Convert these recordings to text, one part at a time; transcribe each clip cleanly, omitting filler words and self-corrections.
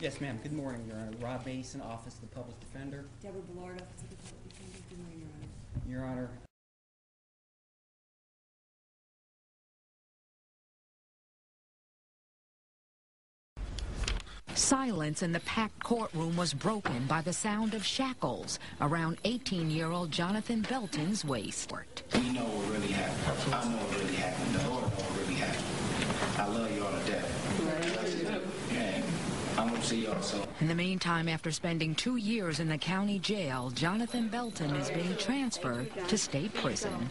Yes, ma'am. Good morning, Your Honor. Rob Mason, Office of the Public Defender. Deborah Ballard, Office of the Public Defender. Good morning, Your Honor. Your Honor, Silence in the packed courtroom was broken by the sound of shackles around 18-year-old Jonathan Belton's waist. We know what really happened. I know what really happened. The Lord know what really happened. I love you all to death. And I'm going to see y'all soon. In the meantime, after spending 2 years in the county jail, Jonathan Belton is being transferred to state prison.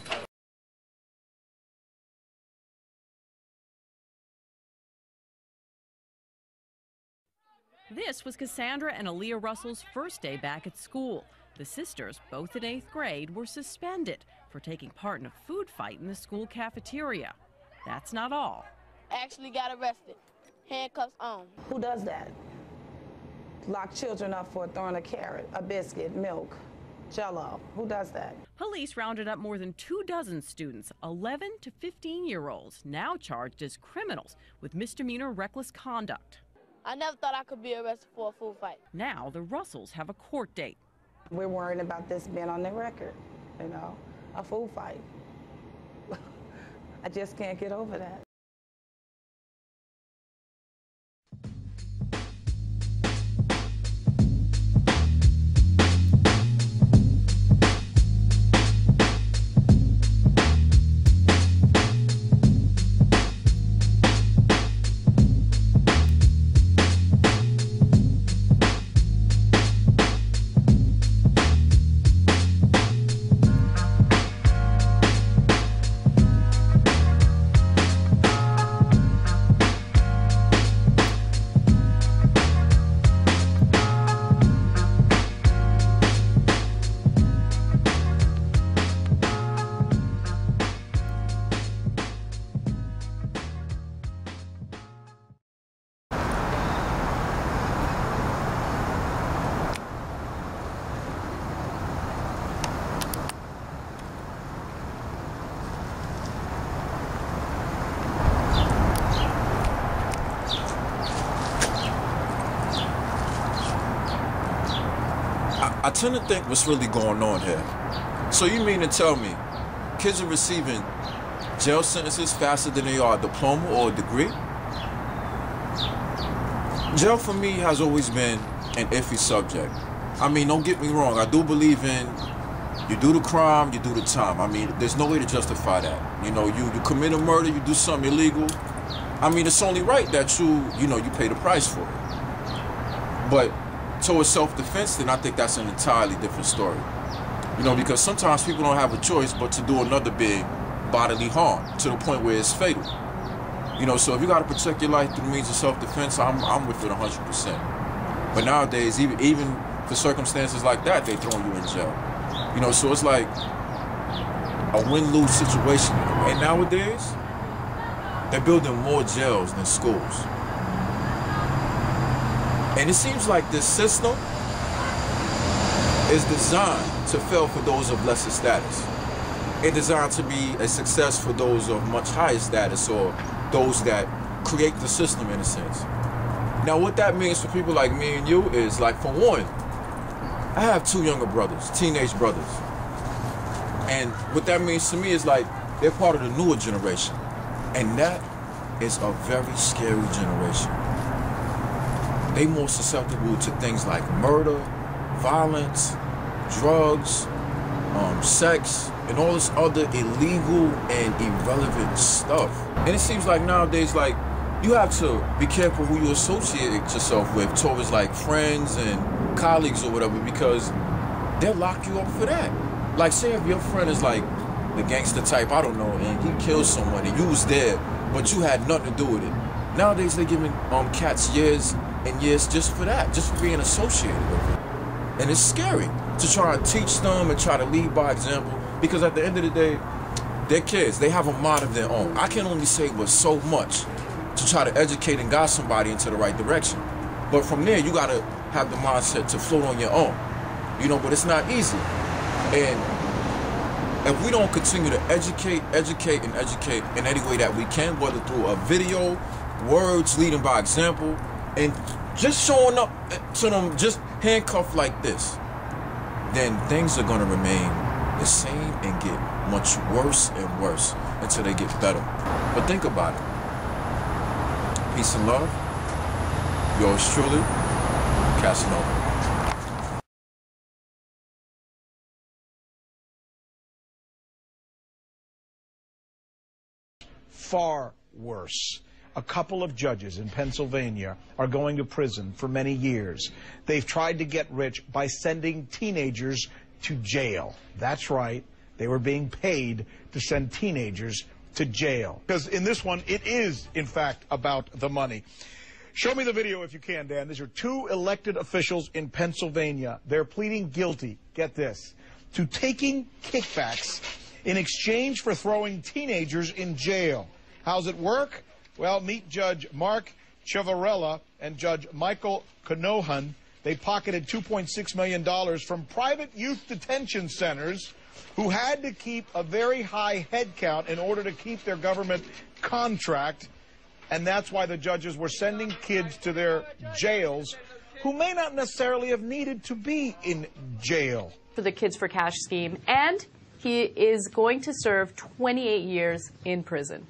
This was Cassandra and Aaliyah Russell's first day back at school. The sisters, both in 8th grade, were suspended for taking part in a food fight in the school cafeteria. That's not all. Actually got arrested. Handcuffs on. Who does that? Lock children up for throwing a carrot, a biscuit, milk, Jell-O. Who does that? Police rounded up more than 24 students, 11 to 15-year-olds, now charged as criminals with misdemeanor reckless conduct. I never thought I could be arrested for a food fight. Now the Russells have a court date. We're worried about this being on their record, you know, a food fight. I just can't get over that. I tend to think what's really going on here. So you mean to tell me kids are receiving jail sentences faster than they are a diploma or a degree? Jail for me has always been an iffy subject. I mean, don't get me wrong, I do believe in you do the crime, you do the time. I mean, there's no way to justify that. You know, you commit a murder, you do something illegal. I mean, it's only right that you pay the price for it. But towards self-defense, then I think that's an entirely different story. You know, because sometimes people don't have a choice but to do another big bodily harm to the point where it's fatal. You know, so if you got to protect your life through means of self-defense, I'm with it 100%. But nowadays, even for circumstances like that, they throwing you in jail. You know, so it's like a win-lose situation. And nowadays, they're building more jails than schools. And it seems like this system is designed to fail for those of lesser status. It's designed to be a success for those of much higher status or those that create the system in a sense. Now what that means for people like me and you is, like, for one, I have 2 younger brothers, teenage brothers. And what that means to me is like they're part of the newer generation. And that is a very scary generation. They more susceptible to things like murder, violence, drugs, sex, and all this other illegal and irrelevant stuff. And it seems like nowadays, like, you have to be careful who you associate yourself with towards, like, friends and colleagues or whatever, because they'll lock you up for that. Like, say if your friend is like the gangster type, I don't know, and he kills someone and you was there, but you had nothing to do with it. Nowadays they're giving cats years and years just for that, just for being associated with it. And it's scary to try and teach them and try to lead by example, because at the end of the day, they're kids, they have a mind of their own. I can only say but so much to try to educate and guide somebody into the right direction. But from there, you gotta have the mindset to float on your own. You know, but it's not easy. And if we don't continue to educate in any way that we can, whether through a video, words leading by example, and just showing up to them, just handcuffed like this, then things are going to remain the same and get much worse and worse until they get better. But think about it. Peace and love. Yours truly, Casanova. Far worse. A couple of judges in Pennsylvania are going to prison for many years. They've tried to get rich by sending teenagers to jail. That's right. They were being paid to send teenagers to jail. Because in this one, it is, in fact, about the money. Show me the video if you can, Dan. These are two elected officials in Pennsylvania. They're pleading guilty, get this, to taking kickbacks in exchange for throwing teenagers in jail. How's it work? Well, meet Judge Mark Ciavarella and Judge Michael Kanohan. They pocketed $2.6 million from private youth detention centers who had to keep a very high head count in order to keep their government contract. And that's why the judges were sending kids to their jails who may not necessarily have needed to be in jail. For the Kids for Cash scheme, and he is going to serve 28 years in prison.